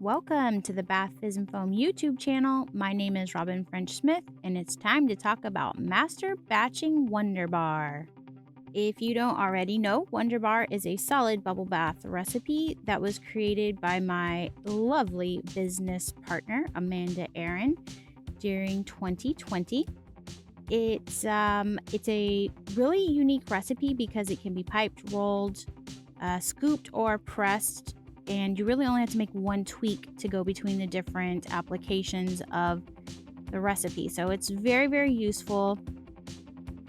Welcome to the Bath Fizz and Foam YouTube channel. My name is Robyn French Smith, and it's time to talk about Masterbatching Wonder Bar. If you don't already know, Wonder Bar is a solid bubble bath recipe that was created by my lovely business partner, Amanda Aaron, during 2020. It's a really unique recipe because it can be piped, rolled, scooped, or pressed, and you really only have to make one tweak to go between the different applications of the recipe. So it's very, very useful.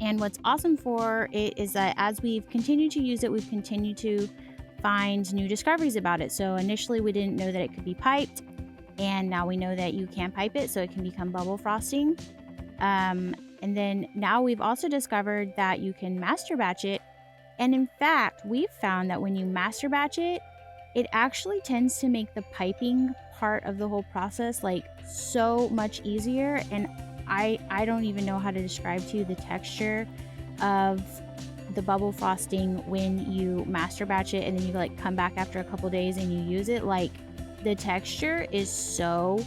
And what's awesome for it is that as we've continued to use it, we've continued to find new discoveries about it. So initially we didn't know that it could be piped, and now we know that you can pipe it so it can become bubble frosting. And then now we've also discovered that you can master batch it. And in fact, we've found that when you master batch it, it actually tends to make the piping part of the whole process like so much easier. And I don't even know how to describe to you the texture of the bubble frosting when you master batch it and then you like come back after a couple days and you use it. Like, the texture is so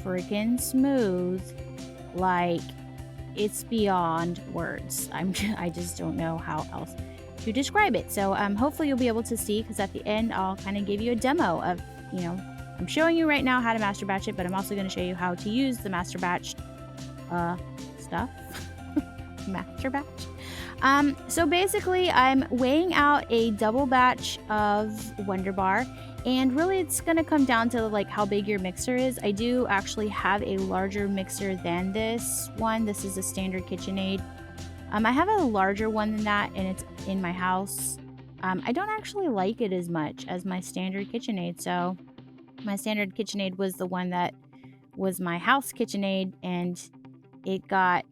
freaking smooth, like it's beyond words. I just don't know how else to describe it. So hopefully you'll be able to see, because at the end I'll kind of give you a demo of, I'm showing you right now how to master batch it, but I'm also going to show you how to use the master batch stuff. Master batch. So basically I'm weighing out a double batch of WonderBar, and really it's going to come down to like how big your mixer is. I do actually have a larger mixer than this one. This is a standard KitchenAid. I have a larger one than that, and it's in my house. I don't actually like it as much as my standard KitchenAid. So my standard KitchenAid was the one that was my house KitchenAid, and it got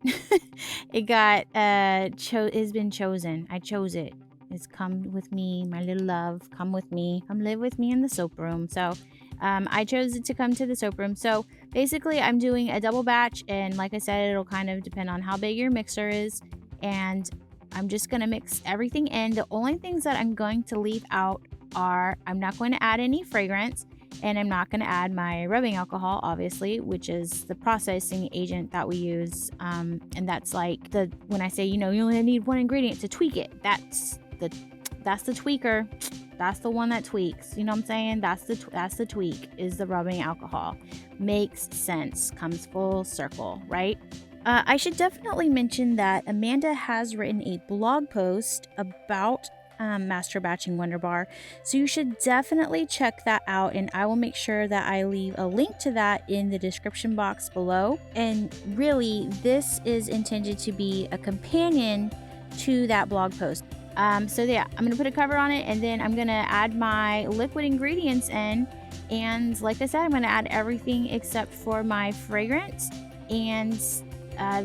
has been chosen. I chose it. It's come with me, my little love. Come with me. Come live with me in the soap room. So I chose it to come to the soap room. So basically I'm doing a double batch, and like I said, it'll kind of depend on how big your mixer is. And I'm just going to mix everything in. The only things that I'm going to leave out are, I'm not going to add any fragrance, and I'm not going to add my rubbing alcohol, obviously, which is the processing agent that we use. And that's like when I say, you only need one ingredient to tweak it. That's the tweaker. That's the one that tweaks. You know what I'm saying? That's the tweak, is the rubbing alcohol. Makes sense. Comes full circle, right? I should definitely mention that Amanda has written a blog post about Masterbatching Wonder Bar, so you should definitely check that out, and I will make sure that I leave a link to that in the description box below. And really, this is intended to be a companion to that blog post. So yeah, I'm going to put a cover on it, and then I'm going to add my liquid ingredients in, and like I said, I'm going to add everything except for my fragrance. And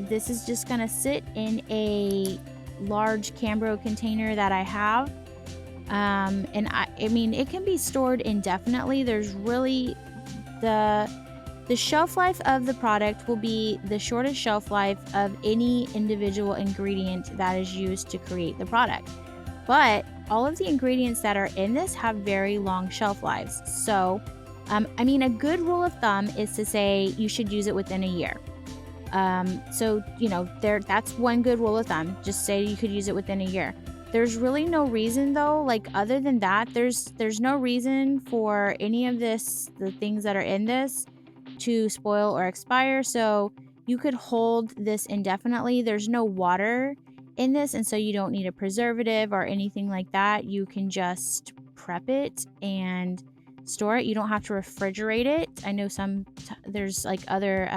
this is just going to sit in a large Cambro container that I have. And I mean, it can be stored indefinitely. There's really the shelf life of the product will be the shortest shelf life of any individual ingredient that is used to create the product. But all of the ingredients that are in this have very long shelf lives. So, I mean, a good rule of thumb is to say you should use it within a year. So, that's one good rule of thumb. Just say you could use it within a year. There's really no reason though, like other than that, there's no reason for any of the things that are in this to spoil or expire. So you could hold this indefinitely. There's no water in this, and so you don't need a preservative or anything like that. You can just prep it and store it. You don't have to refrigerate it. I know there's like other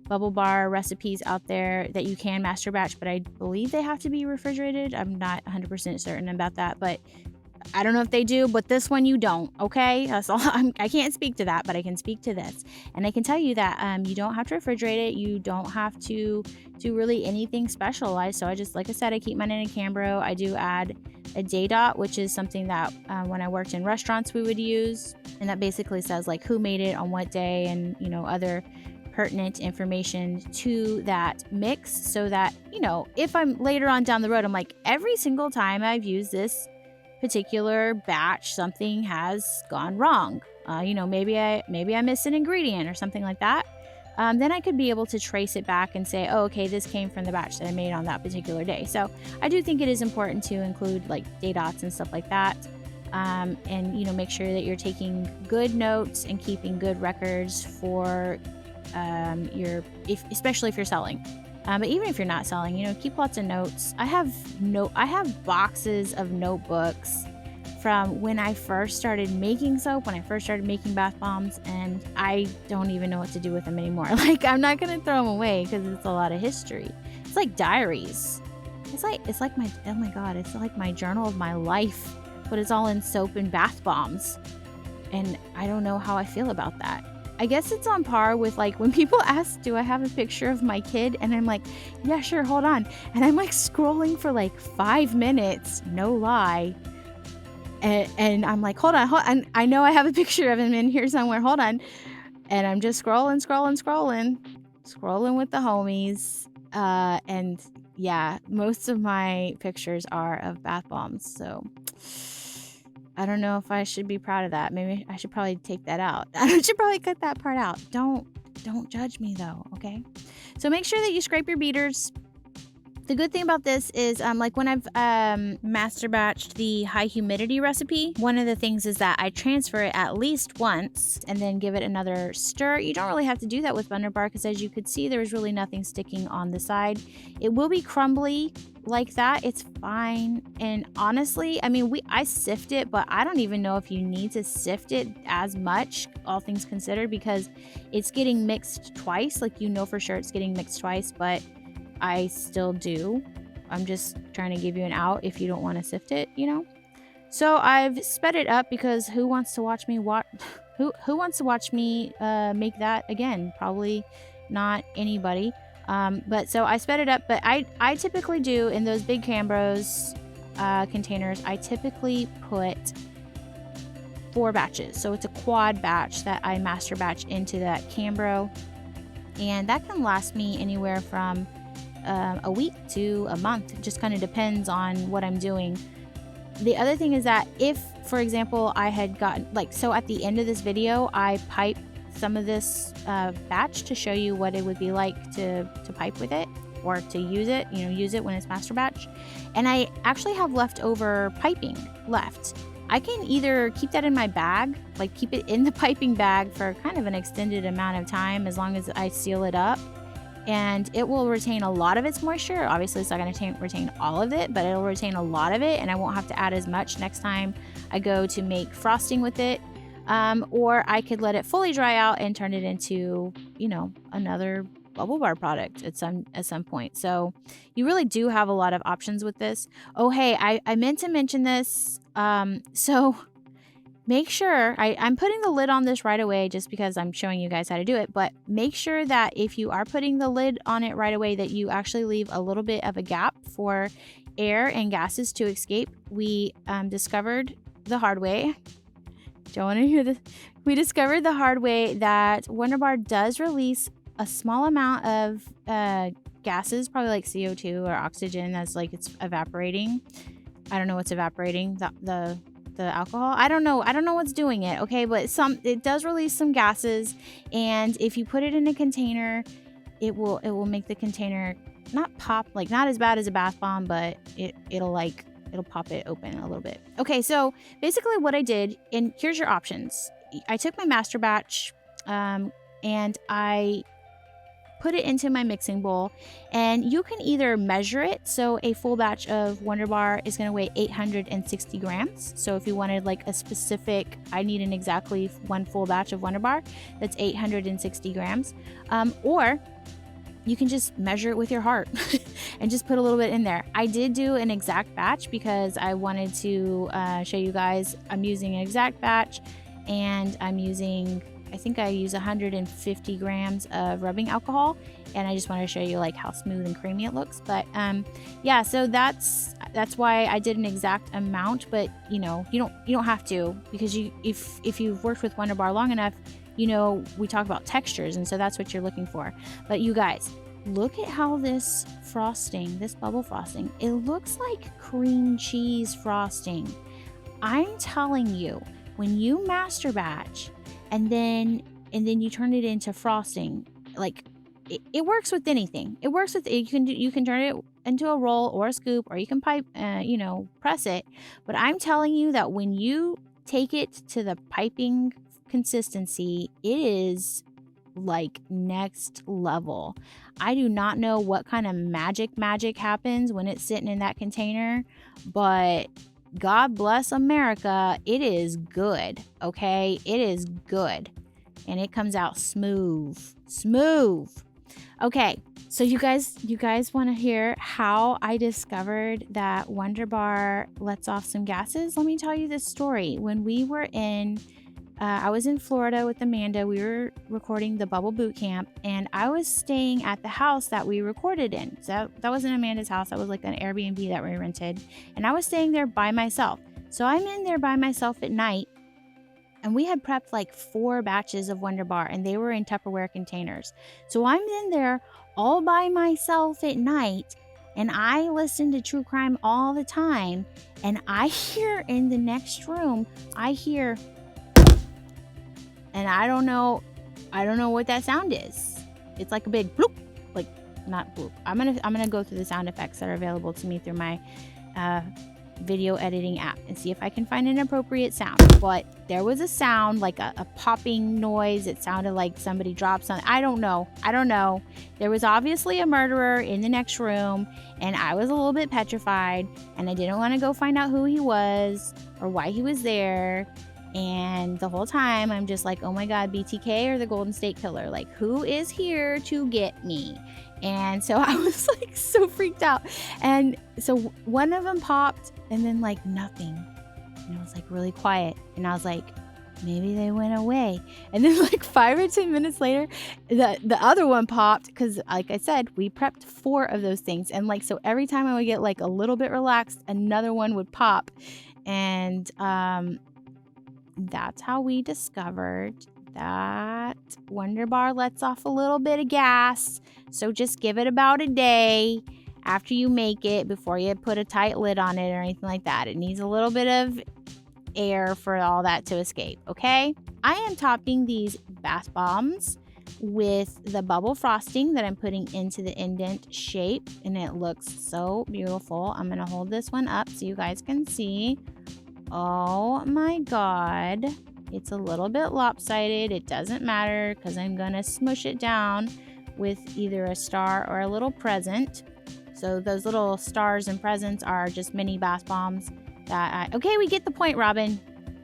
bubble bar recipes out there that you can master batch, but I believe they have to be refrigerated. I'm not 100% certain about that, but I don't know if they do, but this one you don't. Okay, that's all. I can't speak to that, but I can speak to this, and I can tell you that you don't have to refrigerate it. You don't have to do really anything special. So I just, like I said, I keep mine in a Cambro. I do add a day dot, which is something that when I worked in restaurants we would use, and that basically says like who made it on what day, and other pertinent information to that mix, so that if I'm later on down the road, I'm like, every single time I've used this particular batch, something has gone wrong. you know, maybe I missed an ingredient or something like that, then I could be able to trace it back and say, oh, okay, this came from the batch that I made on that particular day. So I do think it is important to include like day dots and stuff like that. And, you know, make sure that you're taking good notes and keeping good records for especially if you're selling. But even if you're not selling, you know, keep lots of notes. I have boxes of notebooks from when I first started making soap, when I first started making bath bombs, and I don't even know what to do with them anymore. Like, I'm not gonna throw them away because it's a lot of history. It's like diaries. It's like my, oh my God, it's like my journal of my life, but it's all in soap and bath bombs. And I don't know how I feel about that. I guess it's on par with like when people ask, do I have a picture of my kid? And I'm like, yeah, sure, hold on. And I'm like scrolling for like 5 minutes, no lie. And I'm like, hold on. And I know I have a picture of him in here somewhere. Hold on. And I'm just scrolling with the homies. And yeah, most of my pictures are of bath bombs. So I don't know if I should be proud of that. Maybe I should probably take that out. I should probably cut that part out. Don't judge me though, okay? So make sure that you scrape your beaters. The good thing about this is, like when I've master batched the high humidity recipe, one of the things is that I transfer it at least once and then give it another stir. You don't really have to do that with WonderBar because as you could see, there was really nothing sticking on the side. It will be crumbly like that. It's fine. And honestly, I mean, I sift it, but I don't even know if you need to sift it as much, all things considered, because it's getting mixed twice. Like, you know for sure it's getting mixed twice, but I still do. I'm just trying to give you an out if you don't want to sift it, you know? So I've sped it up because who wants to watch me who wants to watch me make that again? Probably not anybody. But so I sped it up, but I typically do in those big Cambros containers, I typically put 4 batches. So it's a quad batch that I master batch into that Cambro. And that can last me anywhere from a week to a month. It just kind of depends on what I'm doing. The other thing is that if, for example, I had gotten, like, so at the end of this video, I pipe some of this batch to show you what it would be like to pipe with it or to use it, you know, use it when it's master batch. And I actually have leftover piping left. I can either keep that in my bag, like keep it in the piping bag for kind of an extended amount of time as long as I seal it up. And it will retain a lot of its moisture. Obviously, it's not going to retain all of it, but it'll retain a lot of it, and I won't have to add as much next time I go to make frosting with it. Or I could let it fully dry out and turn it into, you know, another bubble bar product at some point. So you really do have a lot of options with this. Oh, hey, I meant to mention this. So make sure, I'm putting the lid on this right away just because I'm showing you guys how to do it, but make sure that if you are putting the lid on it right away that you actually leave a little bit of a gap for air and gases to escape. We discovered the hard way. Don't want to hear this. We discovered the hard way that WonderBar does release a small amount of gases, probably like CO2 or oxygen, as like it's evaporating. I don't know what's evaporating. The alcohol. I don't know what's doing it. Okay, but it does release some gases, and if you put it in a container, it will make the container not pop, like not as bad as a bath bomb, but it'll pop it open a little bit. Okay, so basically what I did, and here's your options. I took my master batch and I put it into my mixing bowl, and you can either measure it. So a full batch of WonderBar is going to weigh 860 grams. So if you wanted like a specific, I need an exactly one full batch of WonderBar, that's 860 grams. Or you can just measure it with your heart and just put a little bit in there. I did do an exact batch because I wanted to show you guys I'm using an exact batch, and I think I use 150 grams of rubbing alcohol, and I just wanted to show you like how smooth and creamy it looks. But yeah, so that's why I did an exact amount, but you know, you don't have to, because if you've worked with WonderBar long enough, you know, we talk about textures, and so that's what you're looking for. But you guys, look at how this frosting, this bubble frosting, it looks like cream cheese frosting. I'm telling you, when you master batch and then you turn it into frosting. Like it works with anything. It works with, you can turn it into a roll or a scoop, or you can press it. But I'm telling you that when you take it to the piping consistency, it is like next level. I do not know what kind of magic happens when it's sitting in that container, but God bless America, it is good. Okay, it is good, and it comes out smooth. Okay, so you guys want to hear how I discovered that WonderBar lets off some gases? Let me tell you this story. When we were I was in Florida with Amanda. We were recording the Bubble Boot Camp, and I was staying at the house that we recorded in. So that wasn't Amanda's house. That was like an Airbnb that we rented, and I was staying there by myself. So I'm in there by myself at night, and we had prepped like 4 batches of WonderBar, and they were in Tupperware containers. So I'm in there all by myself at night, and I listen to true crime all the time, and I hear in the next room, and I don't know what that sound is. It's like a big bloop, like not bloop. I'm gonna go through the sound effects that are available to me through my video editing app and see if I can find an appropriate sound. But there was a sound like a popping noise. It sounded like somebody dropped something. I don't know. There was obviously a murderer in the next room, and I was a little bit petrified, and I didn't want to go find out who he was or why he was there. And the whole time I'm just like, oh my God, BTK or the Golden State Killer? Like, who is here to get me? And so I was like so freaked out. And so one of them popped, and then like nothing. And it was like really quiet. And I was like, maybe they went away. And then like 5 or 10 minutes later, the other one popped, because like I said, we prepped 4 of those things. And like, so every time I would get like a little bit relaxed, another one would pop. And that's how we discovered that WonderBar lets off a little bit of gas. So just give it about a day after you make it, before you put a tight lid on it or anything like that. It needs a little bit of air for all that to escape, okay? I am topping these bath bombs with the bubble frosting that I'm putting into the indent shape, and it looks so beautiful. I'm gonna hold this one up so you guys can see. Oh my God, it's a little bit lopsided. It doesn't matter, because I'm gonna smush it down with either a star or a little present. So those little stars and presents are just mini bath bombs that okay, we get the point, Robyn.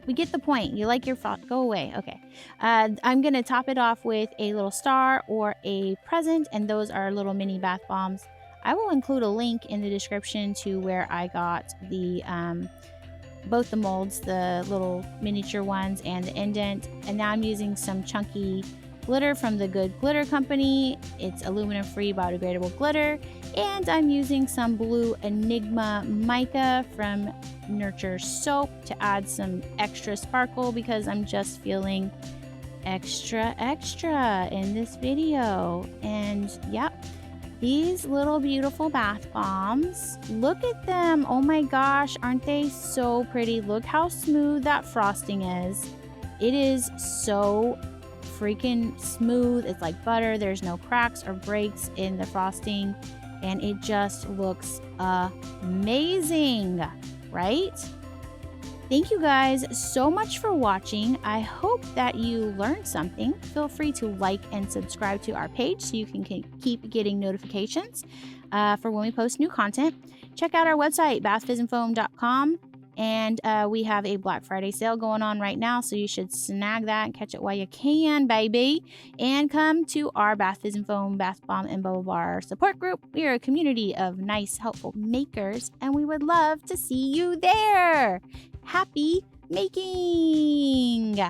We get the point. You like your go away. Okay. I'm gonna top it off with a little star or a present, and those are little mini bath bombs. I will include a link in the description to where I got the both the molds, the little miniature ones and the indent. And now I'm using some chunky glitter from the Good Glitter Company. It's aluminum-free biodegradable glitter. And I'm using some blue Enigma mica from Nurture Soap to add some extra sparkle, because I'm just feeling extra in this video. And yep, these little beautiful bath bombs, look at them. Oh my gosh, aren't they so pretty? Look how smooth that frosting is. It is so freaking smooth. It's like butter. There's no cracks or breaks in the frosting, and it just looks amazing, right? Thank you guys so much for watching. I hope that you learned something. Feel free to like and subscribe to our page so you can keep getting notifications for when we post new content. Check out our website, bathfizzandfoam.com. And we have a Black Friday sale going on right now, so you should snag that and catch it while you can, baby. And come to our Bath Fizz and Foam, Bath Bomb, and Bubble Bar support group. We are a community of nice, helpful makers, and we would love to see you there. Happy making!